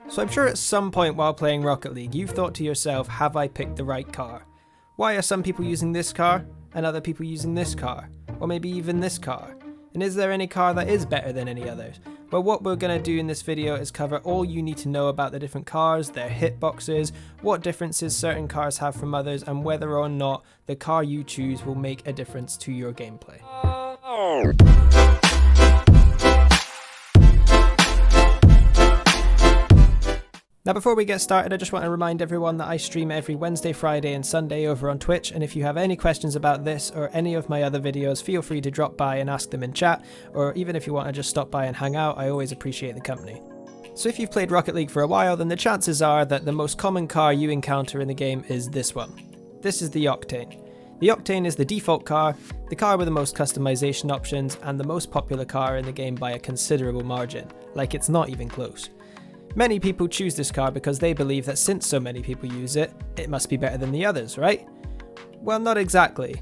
So I'm sure at some point while playing Rocket League, you've thought to yourself, have I picked the right car? Why are some people using this car and other people using this car? Or maybe even this car? And is there any car that is better than any others? Well, what we're going to do in this video is cover all you need to know about the different cars, their hitboxes, what differences certain cars have from others, and whether or not the car you choose will make a difference to your gameplay. Now before we get started, I just want to remind everyone that I stream every Wednesday, Friday and Sunday over on Twitch, and if you have any questions about this or any of my other videos, feel free to drop by and ask them in chat, or even if you want to just stop by and hang out, I always appreciate the company. So if you've played Rocket League for a while, then the chances are that the most common car you encounter in the game is this one. This is the Octane. The Octane is the default car, the car with the most customization options, and the most popular car in the game by a considerable margin. Like, it's not even close. Many people choose this car because they believe that since so many people use it, it must be better than the others, right? Well, not exactly.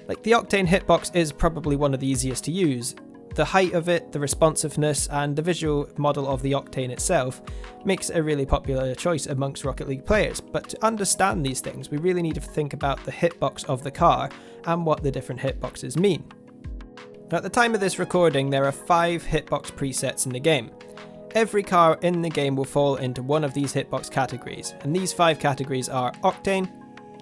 Like, the Octane hitbox is probably one of the easiest to use. The height of it, the responsiveness, and the visual model of the Octane itself makes it a really popular choice amongst Rocket League players. But to understand these things, we really need to think about the hitbox of the car and what the different hitboxes mean. At the time of this recording, there are 5 hitbox presets in the game. Every car in the game will fall into one of these hitbox categories, and these 5 categories are Octane,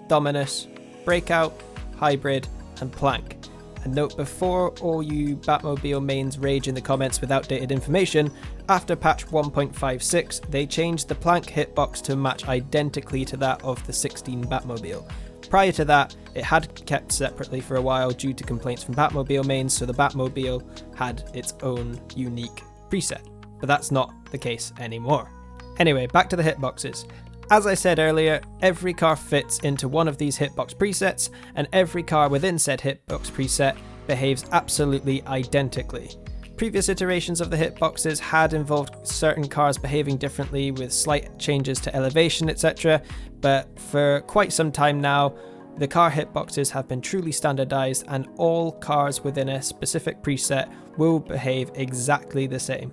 Dominus, Breakout, Hybrid, and Plank. And note, before all you Batmobile mains rage in the comments with outdated information, after patch 1.56 they changed the Plank hitbox to match identically to that of the 16 Batmobile. Prior to that, it had kept separately for a while due to complaints from Batmobile mains, so the Batmobile had its own unique preset. But that's not the case anymore. Anyway, back to the hitboxes. As I said earlier, every car fits into one of these hitbox presets, and every car within said hitbox preset behaves absolutely identically. Previous iterations of the hitboxes had involved certain cars behaving differently with slight changes to elevation, etc., but for quite some time now, the car hitboxes have been truly standardized, and all cars within a specific preset will behave exactly the same.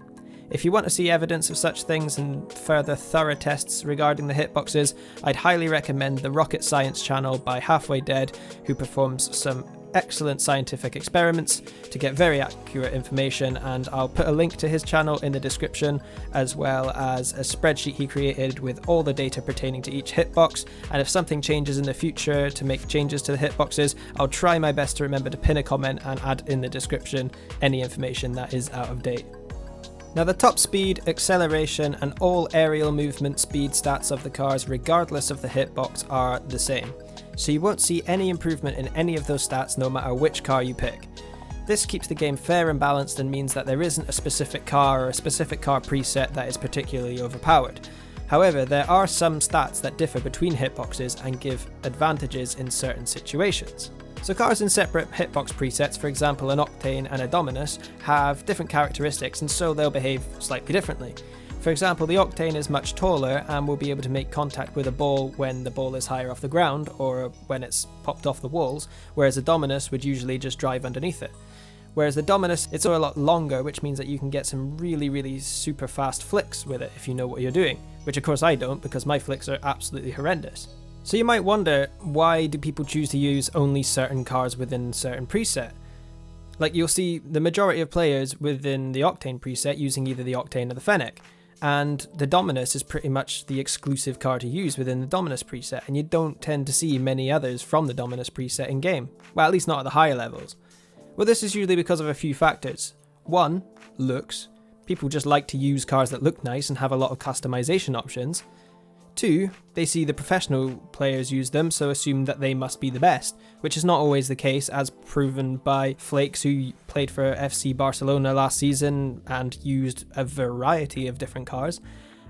If you want to see evidence of such things and further thorough tests regarding the hitboxes, I'd highly recommend the Rocket Science channel by Halfway Dead, who performs some excellent scientific experiments to get very accurate information, and I'll put a link to his channel in the description, as well as a spreadsheet he created with all the data pertaining to each hitbox. And if something changes in the future to make changes to the hitboxes, I'll try my best to remember to pin a comment and add in the description any information that is out of date. Now, the top speed, acceleration, and all aerial movement speed stats of the cars, regardless of the hitbox, are the same. So you won't see any improvement in any of those stats no matter which car you pick. This keeps the game fair and balanced and means that there isn't a specific car or a specific car preset that is particularly overpowered. However, there are some stats that differ between hitboxes and give advantages in certain situations. So cars in separate hitbox presets, for example an Octane and a Dominus, have different characteristics, and so they'll behave slightly differently. For example, the Octane is much taller and will be able to make contact with a ball when the ball is higher off the ground or when it's popped off the walls, whereas a Dominus would usually just drive underneath it. Whereas the Dominus, it's a lot longer, which means that you can get some really super fast flicks with it if you know what you're doing, which of course I don't, because my flicks are absolutely horrendous. So you might wonder, why do people choose to use only certain cars within certain preset? Like, you'll see the majority of players within the Octane preset using either the Octane or the Fennec, and the Dominus is pretty much the exclusive car to use within the Dominus preset, and you don't tend to see many others from the Dominus preset in game. Well, at least not at the higher levels. Well, this is usually because of a few factors. 1, looks. People just like to use cars that look nice and have a lot of customization options. 2, they see the professional players use them, so assume that they must be the best, which is not always the case, as proven by Flakes, who played for FC Barcelona last season and used a variety of different cars.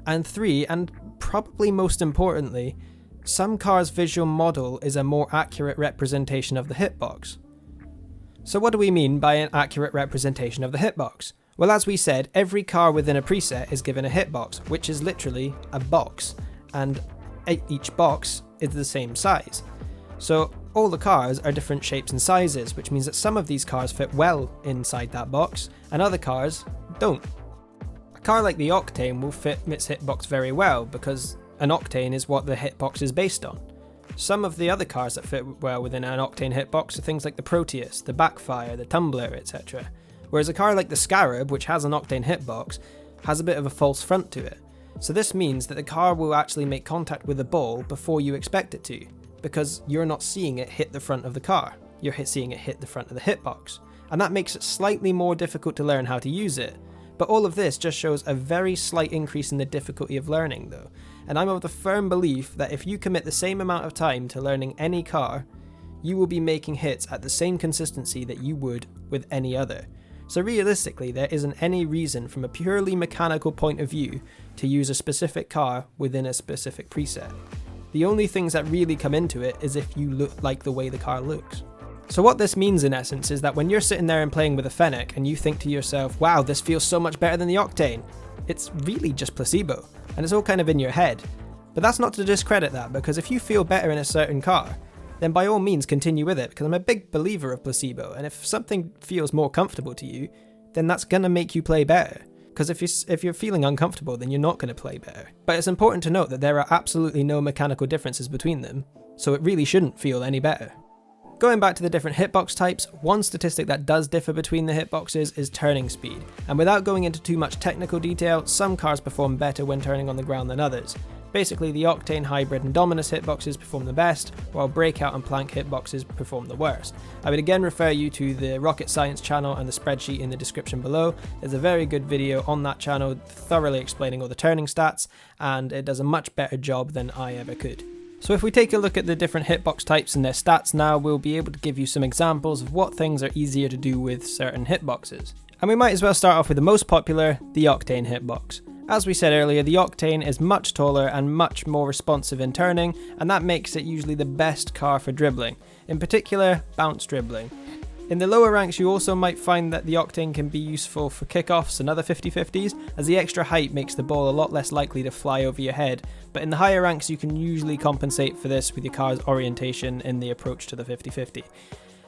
And 3, and probably most importantly, some cars' visual model is a more accurate representation of the hitbox. So what do we mean by an accurate representation of the hitbox? Well, as we said, every car within a preset is given a hitbox, which is literally a box, and each box is the same size. So all the cars are different shapes and sizes, which means that some of these cars fit well inside that box and other cars don't. car like the Octane will fit its hitbox very well because an Octane is what the hitbox is based on. Some of the other cars that fit well within an Octane hitbox are things like the Proteus, the Backfire, the Tumbler, etc. Whereas a car like the Scarab, which has an Octane hitbox, has a bit of a false front to it. So this means that the car will actually make contact with the ball before you expect it to, because you're not seeing it hit the front of the car, you're seeing it hit the front of the hitbox. And that makes it slightly more difficult to learn how to use it. But all of this just shows a very slight increase in the difficulty of learning though. And I'm of the firm belief that if you commit the same amount of time to learning any car, you will be making hits at the same consistency that you would with any other. So realistically, there isn't any reason from a purely mechanical point of view to use a specific car within a specific preset. The only things that really come into it is if you like the way the car looks. So what this means in essence is that when you're sitting there and playing with a Fennec and you think to yourself, wow, this feels so much better than the Octane, it's really just placebo, and it's all kind of in your head. But that's not to discredit that, because if you feel better in a certain car, then by all means continue with it, because I'm a big believer of placebo, and if something feels more comfortable to you, then that's going to make you play better. Because if you're feeling uncomfortable, then you're not going to play better. But it's important to note that there are absolutely no mechanical differences between them, so it really shouldn't feel any better. Going back to the different hitbox types, one statistic that does differ between the hitboxes is turning speed, and without going into too much technical detail, some cars perform better when turning on the ground than others. Basically, the Octane, Hybrid and Dominus hitboxes perform the best, while Breakout and Plank hitboxes perform the worst. I would again refer you to the Rocket Science channel and the spreadsheet in the description below. There's a very good video on that channel thoroughly explaining all the turning stats, and it does a much better job than I ever could. So if we take a look at the different hitbox types and their stats now, we'll be able to give you some examples of what things are easier to do with certain hitboxes. And we might as well start off with the most popular, the Octane hitbox. As we said earlier, the Octane is much taller and much more responsive in turning, and that makes it usually the best car for dribbling, in particular bounce dribbling. In the lower ranks, you also might find that the Octane can be useful for kickoffs and other 50-50s, as the extra height makes the ball a lot less likely to fly over your head, but in the higher ranks you can usually compensate for this with your car's orientation in the approach to the 50-50.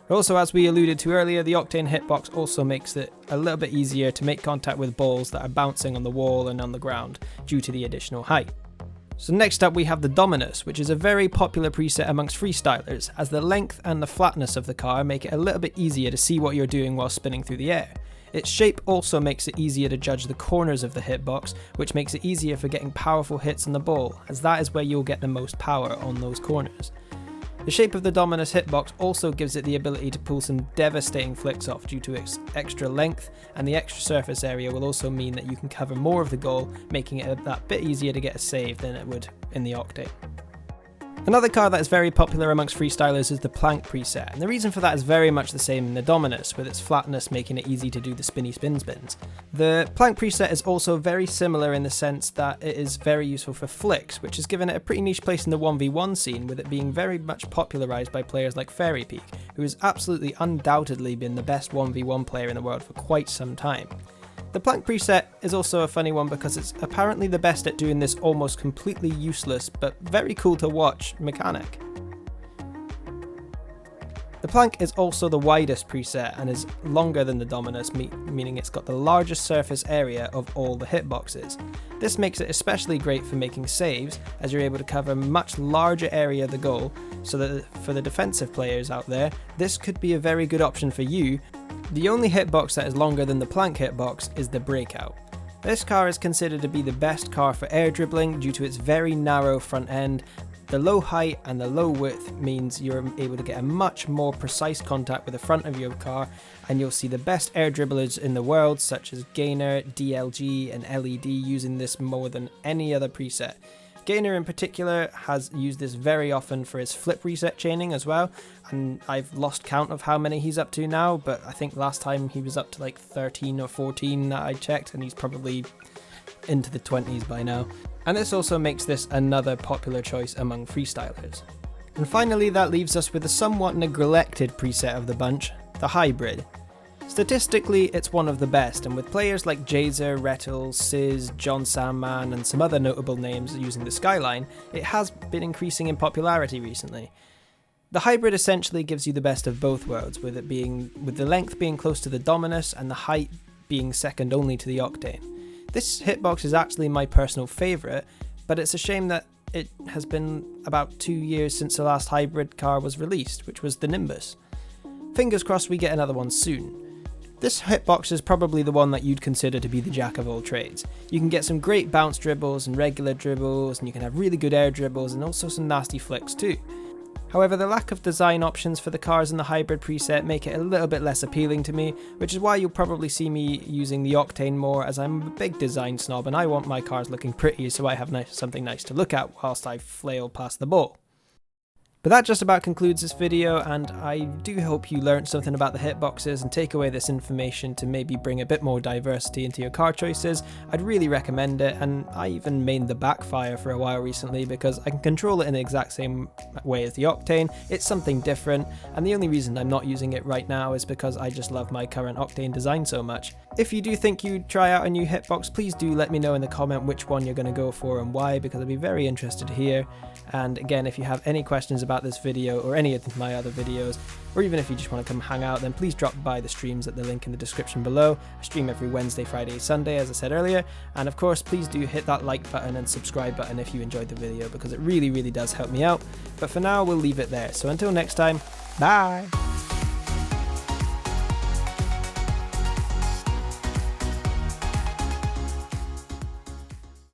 Also, as we alluded to earlier, the Octane hitbox also makes it a little bit easier to make contact with balls that are bouncing on the wall and on the ground due to the additional height. So next up we have the Dominus, which is a very popular preset amongst freestylers, as the length and the flatness of the car make it a little bit easier to see what you're doing while spinning through the air. Its shape also makes it easier to judge the corners of the hitbox, which makes it easier for getting powerful hits on the ball, as that is where you'll get the most power on those corners. The shape of the Dominus hitbox also gives it the ability to pull some devastating flicks off due to its extra length, and the extra surface area will also mean that you can cover more of the goal, making it that bit easier to get a save than it would in the Octane. Another car that is very popular amongst freestylers is the Plank preset, and the reason for that is very much the same in the Dominus, with its flatness making it easy to do the spinny spins. The Plank preset is also very similar in the sense that it is very useful for flicks, which has given it a pretty niche place in the 1v1 scene, with it being very much popularised by players like Fairy Peak, who has absolutely undoubtedly been the best 1v1 player in the world for quite some time. The Plank preset is also a funny one because it's apparently the best at doing this almost completely useless but very cool to watch mechanic. The Plank is also the widest preset and is longer than the Dominus, meaning it's got the largest surface area of all the hitboxes. This makes it especially great for making saves, as you're able to cover a much larger area of the goal, so that for the defensive players out there, this could be a very good option for you. The only hitbox that is longer than the Plank hitbox is the Breakout. This car is considered to be the best car for air dribbling due to its very narrow front end. The low height and the low width means you're able to get a much more precise contact with the front of your car, and you'll see the best air dribblers in the world such as Gainer, DLG and LED using this more than any other preset. Gainer in particular has used this very often for his flip reset chaining as well, and I've lost count of how many he's up to now, but I think last time he was up to like 13 or 14 that I checked, and he's probably into the 20s by now. And this also makes this another popular choice among freestylers. And finally, that leaves us with the somewhat neglected preset of the bunch, the Hybrid. Statistically, it's one of the best, and with players like Jazer, Rettel, Sizz, John Sandman and some other notable names using the Skyline, it has been increasing in popularity recently. The Hybrid essentially gives you the best of both worlds, with the length being close to the Dominus and the height being second only to the Octane. This hitbox is actually my personal favourite, but it's a shame that it has been about 2 years since the last hybrid car was released, which was the Nimbus. Fingers crossed we get another one soon. This hitbox is probably the one that you'd consider to be the jack of all trades. You can get some great bounce dribbles and regular dribbles, and you can have really good air dribbles and also some nasty flicks too. However, the lack of design options for the cars in the hybrid preset make it a little bit less appealing to me, which is why you'll probably see me using the Octane more, as I'm a big design snob and I want my cars looking pretty so I have something nice to look at whilst I flail past the ball. But that just about concludes this video, and I do hope you learned something about the hitboxes and take away this information to maybe bring a bit more diversity into your car choices. I'd really recommend it, and I even mained the backfire for a while recently because I can control it in the exact same way as the Octane. It's something different, and the only reason I'm not using it right now is because I just love my current Octane design so much. If you do think you'd try out a new hitbox, please do let me know in the comment which one you're going to go for and why, because I'd be very interested to hear. And again, if you have any questions about this video or any of my other videos, or even if you just want to come hang out, then please drop by the streams at the link in the description below. I stream every Wednesday, Friday, Sunday, as I said earlier. And of course, please do hit that like button and subscribe button if you enjoyed the video, because it really, really does help me out. But for now, we'll leave it there. So until next time, bye!